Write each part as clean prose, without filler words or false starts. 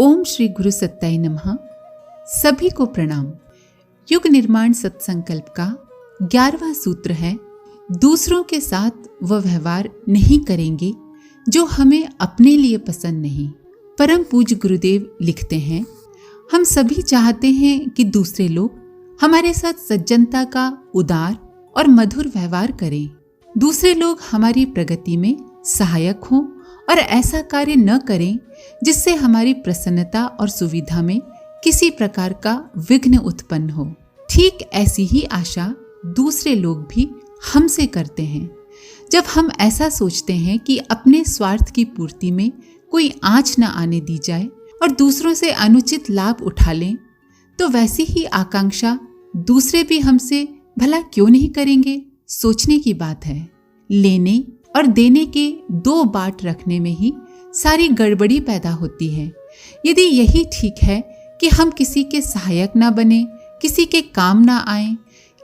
ओम श्री गुरु सत्ताई नमः। सभी को प्रणाम। युग निर्माण सत्संकल्प का 11वां सूत्र है, दूसरों के साथ वह व्यवहार नहीं करेंगे जो हमें अपने लिए पसंद नहीं। परम पूज्य गुरुदेव लिखते हैं, हम सभी चाहते हैं कि दूसरे लोग हमारे साथ सज्जनता का उदार और मधुर व्यवहार करें। दूसरे लोग हमारी प्रगति में सहायक हों और ऐसा कार्य न करें जिससे हमारी प्रसन्नता और सुविधा में किसी प्रकार का विघ्न उत्पन्न हो। ठीक ऐसी ही आशा दूसरे लोग भी हमसे करते हैं। जब हम ऐसा सोचते हैं कि अपने स्वार्थ की पूर्ति में कोई आंच न आने दी जाए और दूसरों से अनुचित लाभ उठा लें, तो वैसी ही आकांक्षा दूसरे भी हमसे भला क्यों नहीं करेंगे। सोचने की बात है। लेने और देने के दो बाट रखने में ही सारी गड़बड़ी पैदा होती है। यदि यही ठीक है कि हम किसी के सहायक ना बने, किसी के काम ना आए,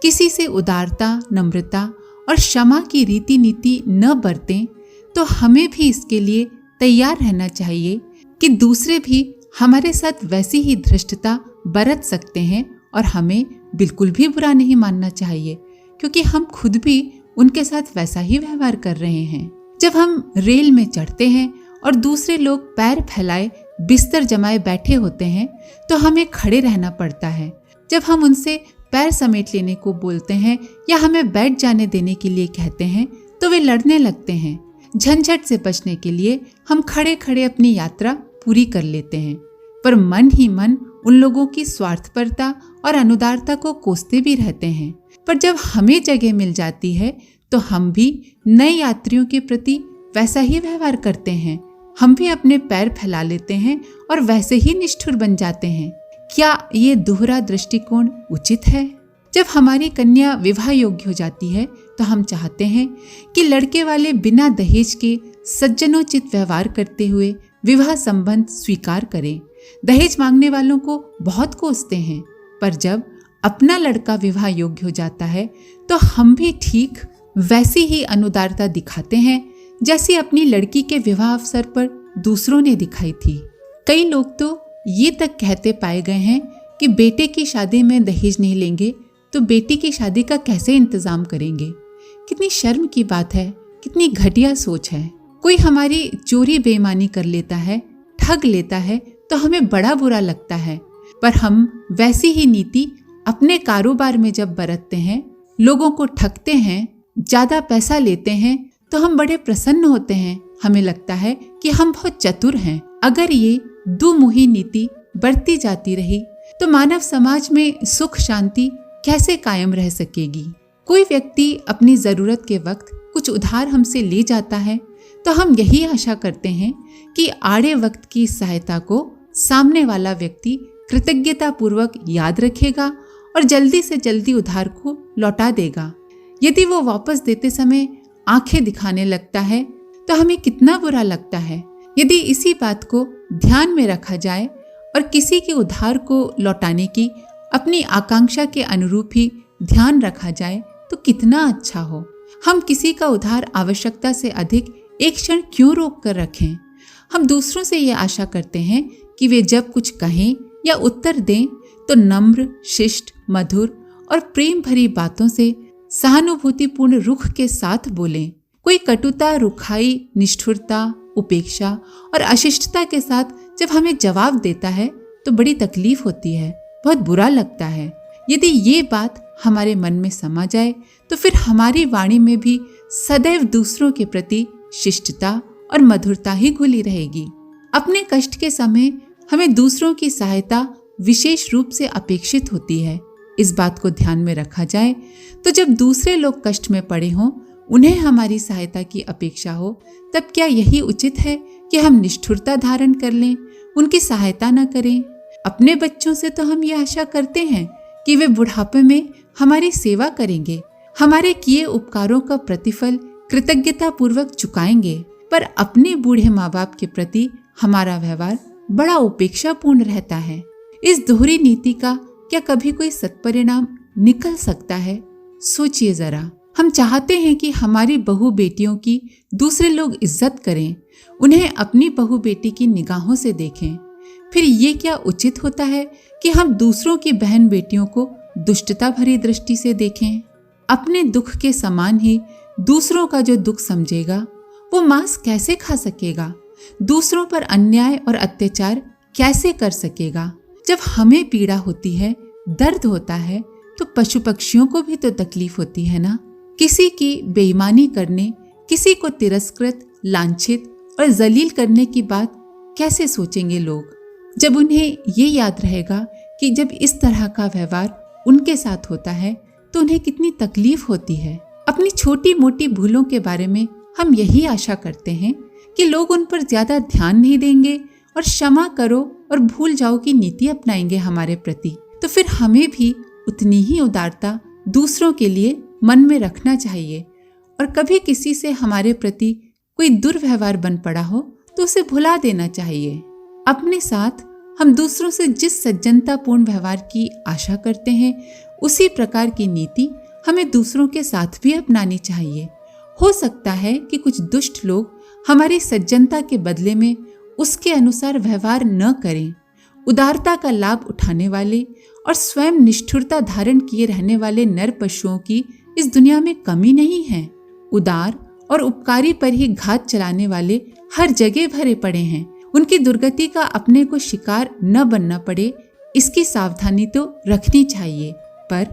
किसी से उदारता, नम्रता और क्षमा की रीति नीति न बरतें, तो हमें भी इसके लिए तैयार रहना चाहिए कि दूसरे भी हमारे साथ वैसी ही धृष्टता बरत सकते हैं और हमें बिल्कुल भी बुरा नहीं मानना चाहिए, क्योंकि हम खुद भी उनके साथ वैसा ही व्यवहार कर रहे हैं। जब हम रेल में चढ़ते हैं और दूसरे लोग पैर फैलाए बिस्तर जमाए बैठे होते हैं तो हमें खड़े रहना पड़ता है। जब हम उनसे पैर समेट लेने को बोलते हैं या हमें बैठ जाने देने के लिए कहते हैं तो वे लड़ने लगते हैं। झंझट से बचने के लिए हम खड़े खड़े अपनी यात्रा पूरी कर लेते हैं, पर मन ही मन उन लोगों की स्वार्थपरता और अनुदारता को कोसते भी रहते हैं। पर जब हमें जगह मिल जाती है तो हम भी नए यात्रियों के प्रति वैसा ही व्यवहार करते हैं। हम भी अपने पैर फैला लेते हैं और वैसे ही निष्ठुर बन जाते हैं। क्या ये दोहरा दृष्टिकोण उचित है? जब हमारी कन्या विवाह योग्य हो जाती है तो हम चाहते हैं कि लड़के वाले बिना दहेज के सज्जनोचित व्यवहार करते हुए विवाह संबंध स्वीकार करें। दहेज मांगने वालों को बहुत कोसते हैं, पर जब अपना लड़का विवाह योग्य हो जाता है तो हम भी ठीक वैसी ही अनुदारता दिखाते हैं जैसी अपनी लड़की के विवाह अवसर पर दूसरों ने दिखाई थी। कई लोग तो ये तक कहते पाए गए हैं कि बेटे की शादी में दहेज नहीं लेंगे तो बेटी की शादी का कैसे इंतजाम करेंगे। कितनी शर्म की बात है, कितनी घटिया सोच है। कोई हमारी चोरी बेईमानी कर लेता है, ठग लेता है तो हमें बड़ा बुरा लगता है, पर हम वैसी ही नीति अपने कारोबार में जब बरतते हैं, लोगों को ठगते हैं, ज्यादा पैसा लेते हैं तो हम बड़े प्रसन्न होते हैं। हमें लगता है कि हम बहुत चतुर हैं। अगर ये दुमुही नीति बढ़ती जाती रही तो मानव समाज में सुख शांति कैसे कायम रह सकेगी। कोई व्यक्ति अपनी जरूरत के वक्त कुछ उधार हमसे ले जाता है तो हम यही आशा करते हैं कि आड़े वक्त की सहायता को सामने वाला व्यक्ति कृतज्ञता पूर्वक याद रखेगा और जल्दी से जल्दी उधार को लौटा देगा। यदि वो वापस देते समय आंखें दिखाने लगता है तो हमें कितना बुरा लगता है। यदि इसी बात को ध्यान में रखा जाए और किसी के उधार को लौटाने की अपनी आकांक्षा के अनुरूप ही ध्यान रखा जाए तो कितना अच्छा हो। हम किसी का उधार आवश्यकता से अधिक एक क्षण क्यों रोक कर रखें। हम दूसरों से ये आशा करते हैं कि वे जब कुछ कहें या उत्तर दें तो नम्र, शिष्ट, मधुर और प्रेम भरी बातों से सहानुभूतिपूर्ण रुख के साथ बोलें। कोई कटुता, रुखाई, निष्ठुरता, उपेक्षा और अशिष्टता के साथ जब हमें जवाब देता है तो बड़ी तकलीफ होती है, बहुत बुरा लगता है। यदि ये बात हमारे मन में समा जाए तो फिर हमारी वाणी में भी सदैव दूसरों के प्रति शिष्टता और मधुरता ही घुली रहेगी। अपने कष्ट के समय हमें दूसरों की सहायता विशेष रूप से अपेक्षित होती है। इस बात को ध्यान में रखा जाए तो जब दूसरे लोग कष्ट में पड़े हों, उन्हें हमारी सहायता की अपेक्षा हो, तब क्या यही उचित है कि हम निष्ठुरता धारण कर लें, उनकी सहायता न करें। अपने बच्चों से तो हम ये आशा करते हैं कि वे बुढ़ापे में हमारी सेवा करेंगे, हमारे किए उपकारों का प्रतिफल कृतज्ञता पूर्वक चुकाएंगे, पर अपने बूढ़े माँ बाप के प्रति हमारा व्यवहार बड़ा उपेक्षापूर्ण रहता है। इस दोहरी नीति का क्या कभी कोई सत्परिणाम निकल सकता है? सोचिए जरा। हम चाहते हैं कि हमारी बहू बेटियों की दूसरे लोग इज्जत करें, उन्हें अपनी बहू बेटी की निगाहों से देखें। फिर ये क्या उचित होता है कि हम दूसरों की बहन बेटियों को दुष्टता भरी दृष्टि से देखें? अपने दुख के समान ही दूसरों का जो दुख समझेगा वो मांस कैसे खा सकेगा? दूसरों पर अन्याय और अत्याचार कैसे कर सकेगा? जब हमें पीड़ा होती है, दर्द होता है, तो पशु पक्षियों को भी तो तकलीफ होती है ना। किसी की बेईमानी करने, किसी को तिरस्कृत, लांछित और जलील करने की बात कैसे सोचेंगे लोग, जब उन्हें ये याद रहेगा कि जब इस तरह का व्यवहार उनके साथ होता है तो उन्हें कितनी तकलीफ होती है। अपनी छोटी मोटी भूलों के बारे में हम यही आशा करते हैं कि लोग उन पर ज्यादा ध्यान नहीं देंगे और क्षमा करो और भूल जाओ की नीति अपनाएंगे हमारे प्रति। तो फिर हमें भी उतनी ही उदारता दूसरों के लिए मन में रखना चाहिए, और कभी किसी से हमारे प्रति कोई दुर्व्यवहार बन पड़ा हो तो उसे भुला देना चाहिए। अपने साथ हम दूसरों से जिस सज्जनतापूर्ण व्यवहार की आशा करते हैं, उसी प्रकार की नीति हमें दूसरों के साथ भी अपनानी चाहिए। हो सकता है कि कुछ दुष्ट लोग हमारी सज्जनता के बदले में उसके अनुसार व्यवहार न करें। उदारता का लाभ उठाने वाले और स्वयं निष्ठुरता धारण किए रहने वाले नर पशुओं की इस दुनिया में कमी नहीं है। उदार और उपकारी पर ही घात चलाने वाले हर जगह भरे पड़े हैं। उनकी दुर्गति का अपने को शिकार न बनना पड़े, इसकी सावधानी तो रखनी चाहिए, पर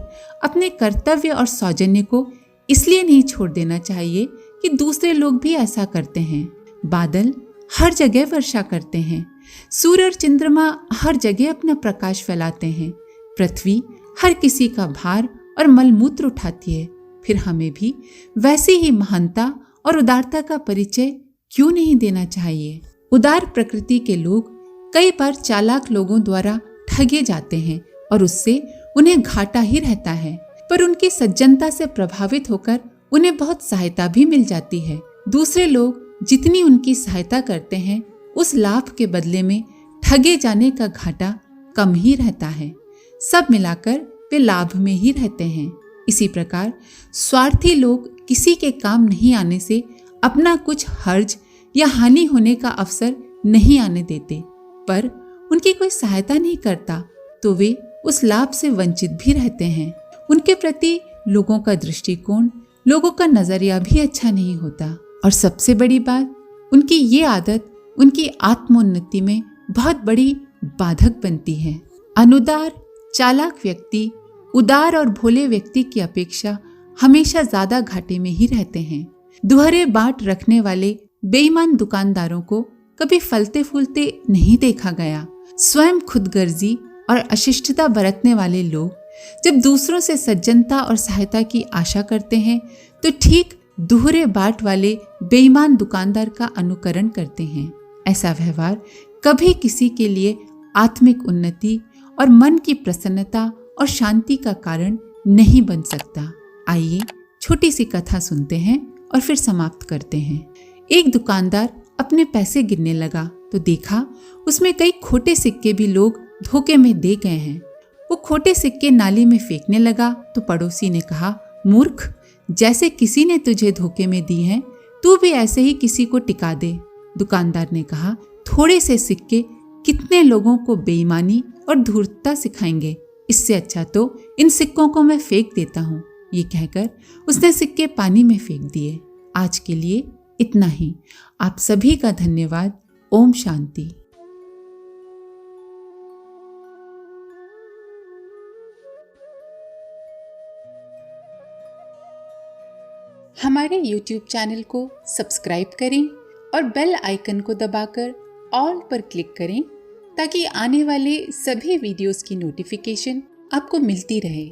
अपने कर्तव्य और सौजन्य को इसलिए नहीं छोड़ देना चाहिए कि दूसरे लोग भी ऐसा करते हैं। बादल हर जगह वर्षा करते हैं, सूर्य और चंद्रमा हर जगह अपना प्रकाश फैलाते हैं, पृथ्वी हर किसी का भार और मलमूत्र उठाती है। फिर हमें भी वैसी ही महानता और उदारता का परिचय क्यों नहीं देना चाहिए? उदार प्रकृति के लोग कई बार चालाक लोगों द्वारा ठगे जाते हैं और उससे उन्हें घाटा ही रहता है, पर उनकी सज्जनता से प्रभावित होकर उन्हें बहुत सहायता भी मिल जाती है। दूसरे लोग जितनी उनकी सहायता करते हैं, उस लाभ के बदले में ठगे जाने का घाटा कम ही रहता है। सब मिलाकर वे लाभ में ही रहते हैं। इसी प्रकार स्वार्थी लोग किसी के काम नहीं आने से अपना कुछ हर्ज या हानि होने का अवसर नहीं आने देते, पर उनकी कोई सहायता नहीं करता तो वे उस लाभ से वंचित भी रहते हैं। उनके प्रति लोगों का दृष्टिकोण, लोगों का नजरिया भी अच्छा नहीं होता, और सबसे बड़ी बात, उनकी ये आदत उनकी आत्मोन्नति में बहुत बड़ी बाधक बनती है। अनुदार चालाक व्यक्ति उदार और भोले व्यक्ति की अपेक्षा हमेशा ज्यादा घाटे में ही रहते हैं। दुहरे बाट रखने वाले बेईमान दुकानदारों को कभी फलते फूलते नहीं देखा गया। स्वयं खुदगर्जी और अशिष्टता बरतने वाले लोग जब दूसरों से सज्जनता और सहायता की आशा करते हैं तो ठीक दुहरे बाट वाले बेईमान दुकानदार का अनुकरण करते हैं। ऐसा व्यवहार कभी किसी के लिए आत्मिक उन्नति और मन की प्रसन्नता और शांति का कारण नहीं बन सकता। आइए छोटी सी कथा सुनते हैं और फिर समाप्त करते हैं। एक दुकानदार अपने पैसे गिनने लगा तो देखा उसमें कई खोटे सिक्के भी लोग धोखे में दे गए हैं। वो खोटे सिक्के नाली में फेंकने लगा तो पड़ोसी ने कहा, मूर्ख, जैसे किसी ने तुझे धोखे में दी हैं, तू भी ऐसे ही किसी को टिका दे। दुकानदार ने कहा, थोड़े से सिक्के कितने लोगों को बेईमानी और धूर्तता सिखाएंगे, इससे अच्छा तो इन सिक्कों को मैं फेंक देता हूँ। ये कहकर उसने सिक्के पानी में फेंक दिए। आज के लिए इतना ही। आप सभी का धन्यवाद। ओम शांति। हमारे YouTube चैनल को सब्सक्राइब करें और बेल आइकन को दबाकर ऑल पर क्लिक करें ताकि आने वाले सभी वीडियोस की नोटिफिकेशन आपको मिलती रहे।